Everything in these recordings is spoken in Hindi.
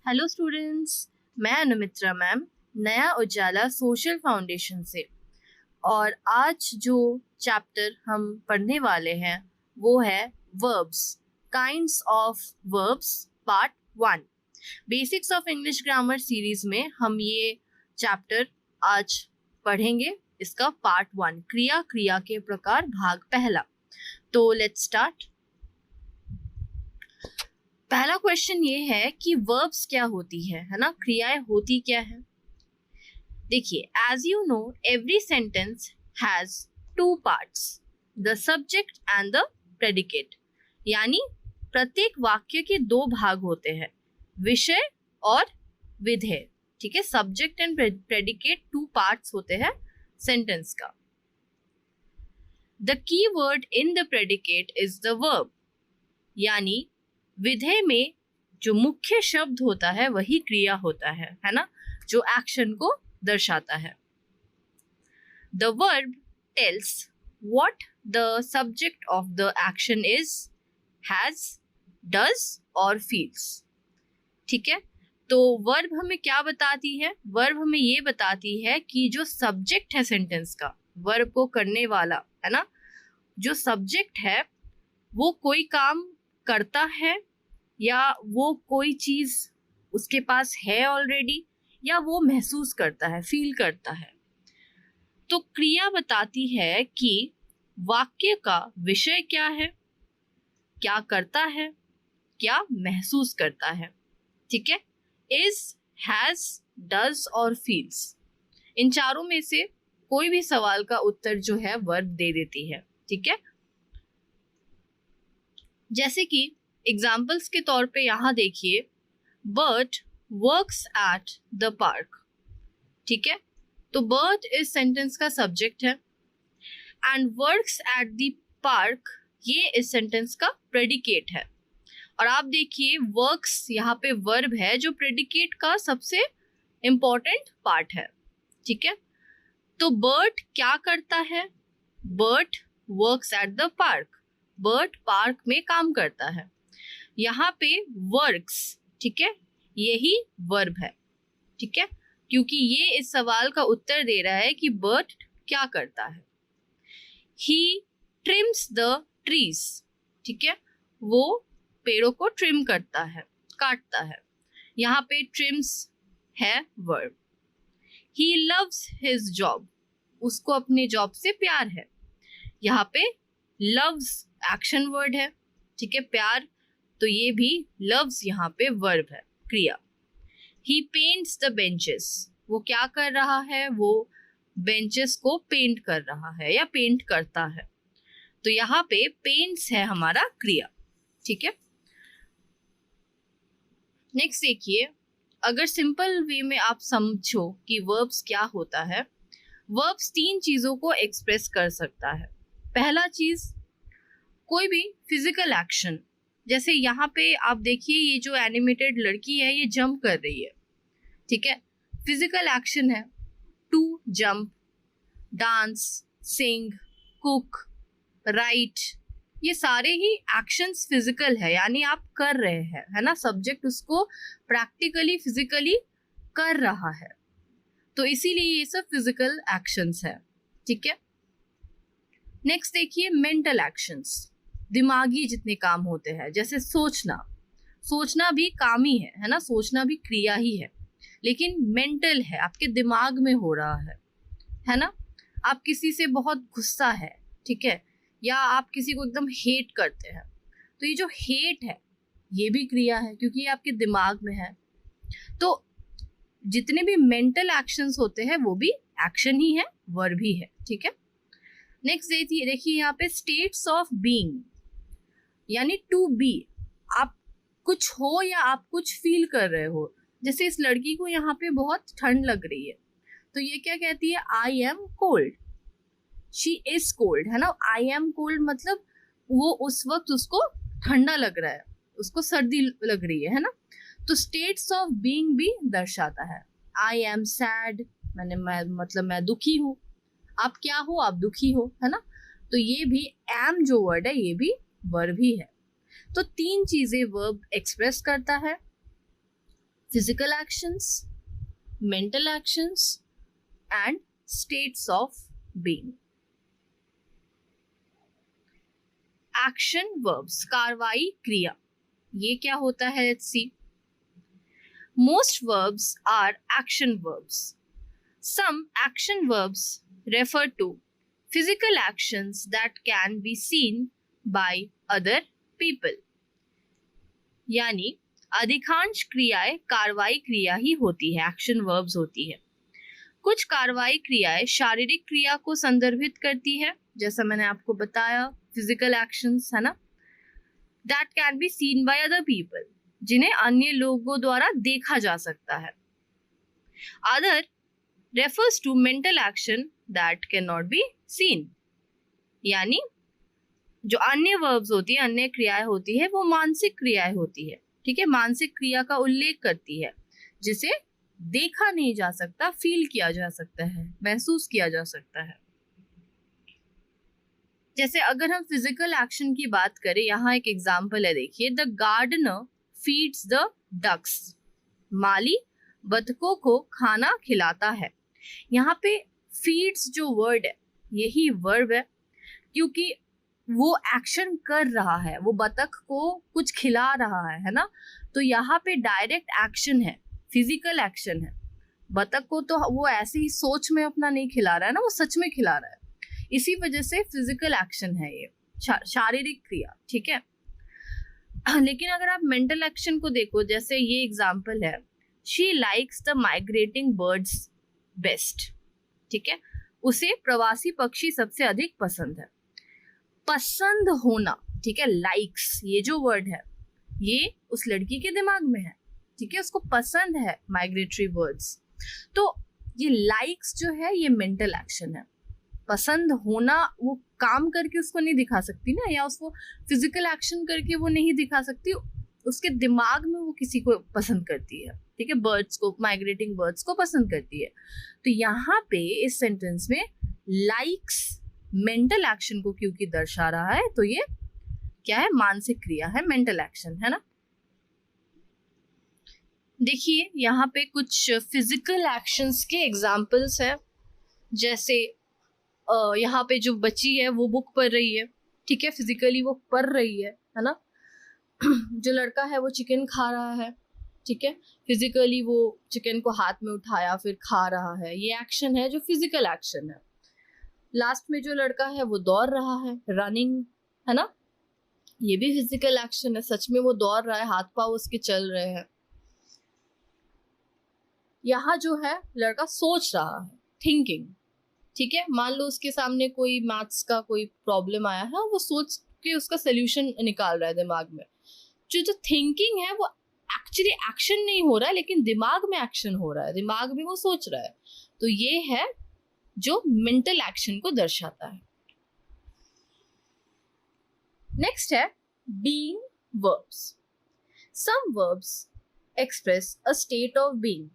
हेलो स्टूडेंट्स, मैं अनुमित्रा मैम, नया उजाला सोशल फाउंडेशन से। और आज जो चैप्टर हम पढ़ने वाले हैं वो है verbs, kinds of verbs, part 1। Basics of English grammar series में हम ये चैप्टर आज पढ़ेंगे। इसका पार्ट 1, क्रिया, क्रिया के प्रकार, भाग पहला। तो लेट्स स्टार्ट। पहला क्वेश्चन ये है कि वर्ब्स क्या होती है ना, क्रियाएं होती क्या है। देखिए, as you know every sentence has two parts, the subject and the predicate. यानी प्रत्येक वाक्य के दो भाग होते हैं, विषय और विधेय। ठीक है, subject and predicate, two parts होते हैं सेंटेंस का। The key word in the predicate is the verb. यानी विधेय में जो मुख्य शब्द होता है वही क्रिया होता है ना, जो एक्शन को दर्शाता है। The verb tells what the subject of the action is, has, does और फील्स। ठीक है, तो वर्ब हमें क्या बताती है? वर्ब हमें ये बताती है कि जो सब्जेक्ट है सेंटेंस का, वर्ब को करने वाला है ना, जो सब्जेक्ट है वो कोई काम करता है या वो कोई चीज उसके पास है ऑलरेडी, या वो महसूस करता है, फील करता है। तो क्रिया बताती है कि वाक्य का विषय क्या है, क्या करता है, क्या महसूस करता है। ठीक है, इज, हैज, डज और फील्स, इन चारों में से कोई भी सवाल का उत्तर जो है वर्ब दे देती है। ठीक है, जैसे कि एग्जाम्पल्स के तौर पे यहाँ देखिए, Bert works at the park. ठीक है, तो बर्ट इस सेंटेंस का सब्जेक्ट है and works at the park ये इस सेंटेंस का प्रेडिकेट है। और आप देखिए वर्क्स यहाँ पे वर्ब है जो प्रेडिकेट का सबसे इंपॉर्टेंट पार्ट है। ठीक है, तो बर्ट क्या करता है? Bert works at the park, Bert park में काम करता है। यहाँ पे वर्क्स, ठीक है, यही वर्ब है। ठीक है, क्योंकि ये इस सवाल का उत्तर दे रहा है कि बर्ट क्या करता है। ही ट्रिम्स द ट्रीज। ठीक है, वो पेड़ों को ट्रिम करता है, काटता है। यहाँ पे ट्रिम्स है verb. He loves his job, उसको अपने जॉब से प्यार है। यहाँ पे लव्स एक्शन वर्ड है। ठीक है, प्यार, तो ये भी लव्स यहाँ पे वर्ब है, क्रिया। ही पेंट्स द बेंचेस, वो क्या कर रहा है? वो बेंचेस को पेंट कर रहा है या पेंट करता है। तो यहाँ पे पेंट्स है हमारा क्रिया। ठीक है, नेक्स्ट देखिए, अगर सिंपल वे में आप समझो कि वर्ब्स क्या होता है, वर्ब्स तीन चीजों को एक्सप्रेस कर सकता है। पहला चीज, कोई भी फिजिकल एक्शन, जैसे यहाँ पे आप देखिए ये जो एनिमेटेड लड़की है ये जंप कर रही है। ठीक है, फिजिकल एक्शन है, to jump, dance, sing, cook, write, ये सारे ही एक्शंस फिजिकल है, यानी आप कर रहे हैं, है ना, सब्जेक्ट उसको प्रैक्टिकली फिजिकली कर रहा है, तो इसीलिए ये सब फिजिकल एक्शंस है। ठीक है, नेक्स्ट देखिए मेंटल एक्शंस, दिमागी जितने काम होते हैं, जैसे सोचना, सोचना भी काम ही है ना, सोचना भी क्रिया ही है, लेकिन मेंटल है, आपके दिमाग में हो रहा है ना। आप किसी से बहुत गुस्सा है, ठीक है, या आप किसी को एकदम हेट करते हैं, तो ये जो हेट है ये भी क्रिया है क्योंकि ये आपके दिमाग में है। तो जितने भी मेंटल एक्शंस होते हैं वो भी एक्शन ही है, वर्ब ही है। ठीक है, नेक्स्ट देखिए यहाँ पे स्टेट्स ऑफ बीइंग, यानी टू बी, आप कुछ हो या आप कुछ फील कर रहे हो। जैसे इस लड़की को यहाँ पे बहुत ठंड लग रही है, तो ये क्या कहती है? I am cold, she is cold, है ना। आई एम कोल्ड मतलब वो उस वक्त उसको ठंडा लग रहा है, उसको सर्दी लग रही है ना। तो स्टेट्स ऑफ बीइंग भी दर्शाता है। आई एम सैड, मतलब मैं दुखी हूँ। आप क्या हो? आप दुखी हो, है ना। तो ये भी एम जो वर्ड है ये भी वर्ब ही है। तो तीन चीजें वर्ब एक्सप्रेस करता है, physical actions, mental actions and states of being. Action verbs, कार्रवाई क्रिया, ये क्या होता है? Let's see. Most verbs are action verbs. Some action verbs refer to physical actions that can be seen by other people. यानी अधिकांश क्रियाएं कार्रवाई क्रिया ही होती है, एक्शन वर्ब्स होती है। कुछ कार्रवाई क्रियाएं शारीरिक क्रिया को संदर्भित करती है, जैसा मैंने आपको बताया फिजिकल एक्शंस, है ना, that can be seen by other people, जिन्हें अन्य लोगों द्वारा देखा जा सकता है। Other refers to mental action that can not be seen, यानी जो अन्य वर्ब्स होती है, अन्य क्रियाएं होती है, वो मानसिक क्रियाएं होती है। ठीक है, मानसिक क्रिया का उल्लेख करती है जिसे देखा नहीं जा सकता, फील किया जा सकता है, महसूस किया जा सकता है। जैसे अगर हम फिजिकल एक्शन की बात करें, यहाँ एक एग्जाम्पल है, देखिए, the gardener feeds the ducks, माली बतखों को खाना खिलाता है। यहाँ पे फीड्स जो वर्ड है, यही वर्ब है, क्योंकि वो एक्शन कर रहा है, वो बतख को कुछ खिला रहा है ना, तो यहाँ पे डायरेक्ट एक्शन है, फिजिकल एक्शन है। बतख को तो वो ऐसे ही सोच में अपना नहीं खिला रहा है ना, वो सच में खिला रहा है, इसी वजह से फिजिकल एक्शन है ये, शारीरिक क्रिया। ठीक है, लेकिन अगर आप मेंटल एक्शन को देखो, जैसे ये एग्जाम्पल है, she likes the migrating birds best. ठीक है, उसे प्रवासी पक्षी सबसे अधिक पसंद है। पसंद होना, ठीक है, लाइक्स, ये जो वर्ड है ये उस लड़की के दिमाग में है। ठीक है, उसको पसंद है माइग्रेटरी बर्ड्स, तो ये लाइक्स जो है ये मेंटल एक्शन है। पसंद होना वो काम करके उसको नहीं दिखा सकती ना, या उसको फिजिकल एक्शन करके वो नहीं दिखा सकती, उसके दिमाग में वो किसी को पसंद करती है। ठीक है, बर्ड्स को, माइग्रेटिंग बर्ड्स को पसंद करती है। तो यहाँ पे इस सेंटेंस में लाइक्स मेंटल एक्शन को क्योंकि दर्शा रहा है, तो ये क्या है? मानसिक क्रिया है, मेंटल एक्शन है ना। देखिए यहाँ पे कुछ फिजिकल एक्शंस के एग्जाम्पल्स है, जैसे यहाँ पे जो बच्ची है वो बुक पढ़ रही है। ठीक है, फिजिकली वो पढ़ रही है ना। जो लड़का है वो चिकन खा रहा है। ठीक है, फिजिकली वो चिकन को हाथ में उठाया फिर खा रहा है, ये एक्शन है जो फिजिकल एक्शन है। लास्ट में जो लड़का है वो दौड़ रहा है, रनिंग, है ना, ये भी फिजिकल एक्शन है, सच में वो दौड़ रहा है, हाथ पांव उसके चल रहे हैं। यहाँ जो है लड़का सोच रहा है, थिंकिंग। ठीक है, मान लो उसके सामने कोई मैथ्स का कोई प्रॉब्लम आया है, वो सोच के उसका सोल्यूशन निकाल रहा है दिमाग में। जो थिंकिंग है वो एक्चुअली एक्शन नहीं हो रहा है, लेकिन दिमाग में एक्शन हो रहा है, दिमाग में वो सोच रहा है। तो ये है जो मेंटल एक्शन को दर्शाता है। नेक्स्ट है being verbs. Some verbs express a state of being,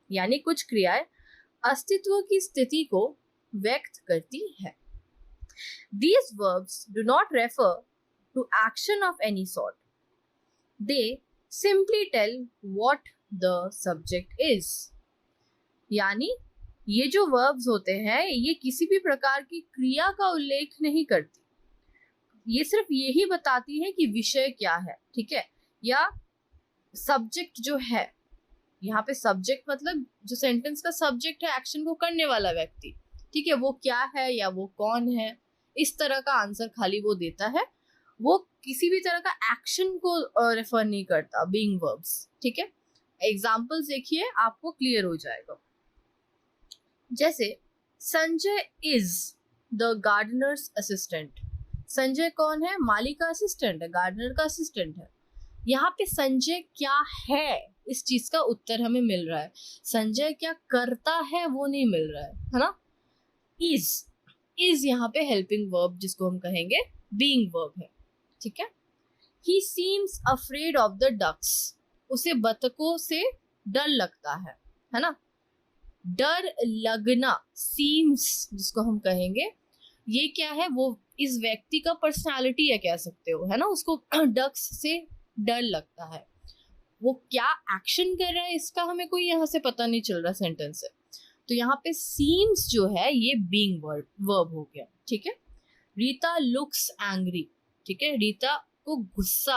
यानी कुछ क्रियाएं अस्तित्व की स्थिति को व्यक्त करती है। These verbs do not refer to action of any sort. They simply tell what the subject is. यानी ये जो verbs होते हैं ये किसी भी प्रकार की क्रिया का उल्लेख नहीं करती, ये सिर्फ यही बताती है कि विषय क्या है। ठीक है, या सब्जेक्ट जो है, यहाँ पे सब्जेक्ट मतलब जो सेंटेंस का सब्जेक्ट है, एक्शन को करने वाला व्यक्ति, ठीक है, वो क्या है या वो कौन है, इस तरह का आंसर खाली वो देता है, वो किसी भी तरह का एक्शन को रेफर नहीं करता, बीइंग वर्ब्स। ठीक है, एग्जांपल्स देखिए आपको क्लियर हो जाएगा। जैसे Sanjay is the Gardner's assistant. Sanjay कौन है? माली का असिस्टेंट है, गार्डनर का असिस्टेंट है। यहाँ पे संजय क्या है, इस चीज का उत्तर हमें मिल रहा है। संजय क्या करता है वो नहीं मिल रहा है ना। इज यहाँ पे हेल्पिंग वर्ब जिसको हम कहेंगे बीइंग वर्ब है। ठीक है, he seems afraid of the ducks. उसे बतखों से डर लगता है ना। डर लगना, सीम्स जिसको हम कहेंगे, ये क्या है? वो इस व्यक्ति का पर्सनालिटी है, कह सकते हो, है ना। उसको डक्स से डर लगता है, वो क्या एक्शन कर रहा है इसका हमें कोई यहाँ से पता नहीं चल रहा सेंटेंस से। तो यहाँ पे सीम्स जो है ये बीइंग वर्ब हो गया, ठीक है। रीता लुक्स एंग्री, ठीक है, रीता को गुस्सा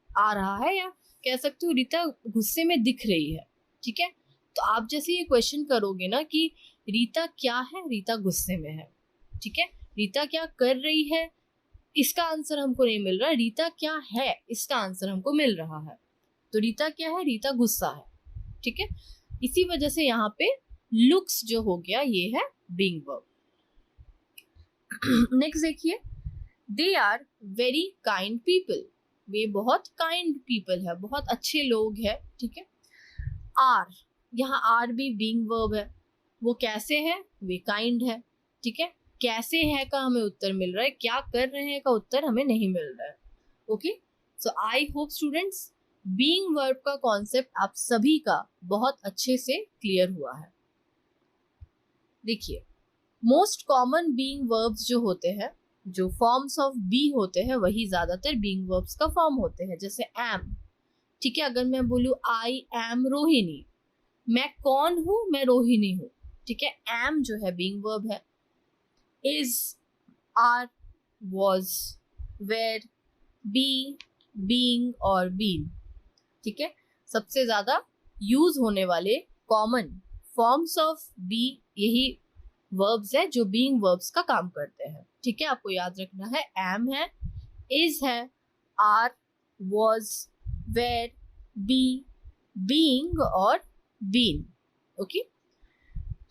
आ रहा है या कह सकते हो रीता गुस्से में दिख रही है, ठीक है। तो आप जैसे ये क्वेश्चन करोगे ना कि रीता क्या है, रीता गुस्से में है, ठीक है। रीता क्या कर रही है, इसका आंसर हमको नहीं मिल रहा, रीता क्या है इसका आंसर हमको मिल रहा है। तो रीता क्या है, रीता गुस्सा है, ठीक है। इसी वजह से यहाँ पे लुक्स जो हो गया ये है बीइंग वर्ब। नेक्स्ट देखिए, they are very kind people, वे बहुत काइंड पीपल है, बहुत अच्छे लोग हैं, ठीक है। आर, यहाँ आर भी बीइंग वर्ब है, वो कैसे है, वे काइंड है, ठीक है। कैसे है का हमें उत्तर मिल रहा है, क्या कर रहे हैं का उत्तर हमें नहीं मिल रहा है। Okay, so I hope students being verb का कॉन्सेप्ट आप सभी का बहुत अच्छे से क्लियर हुआ है। देखिए, मोस्ट कॉमन बीइंग वर्ब्स जो होते हैं, जो फॉर्म्स ऑफ बी होते हैं, वही ज्यादातर बीइंग वर्ब्स का फॉर्म होते हैं। जैसे एम, ठीक है, अगर मैं बोलूं आई एम रोहिणी, मैं कौन हूं, मैं रोहिणी हूं, ठीक है। एम जो है बीइंग वर्ब है। Is, are, was, were, be, being और बीन, ठीक है। सबसे ज्यादा यूज होने वाले कॉमन फॉर्म्स ऑफ बी यही वर्ब्स है जो बीइंग वर्ब्स का काम करते हैं, ठीक है। आपको याद रखना है, एम है, इज है, are, was, were, be, being और बीन। ओके,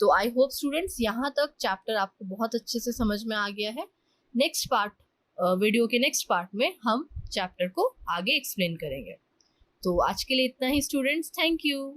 तो आई होप स्टूडेंट्स यहाँ तक चैप्टर आपको बहुत अच्छे से समझ में आ गया है। नेक्स्ट पार्ट, वीडियो के नेक्स्ट पार्ट में हम चैप्टर को आगे एक्सप्लेन करेंगे। तो आज के लिए इतना ही स्टूडेंट्स, थैंक यू।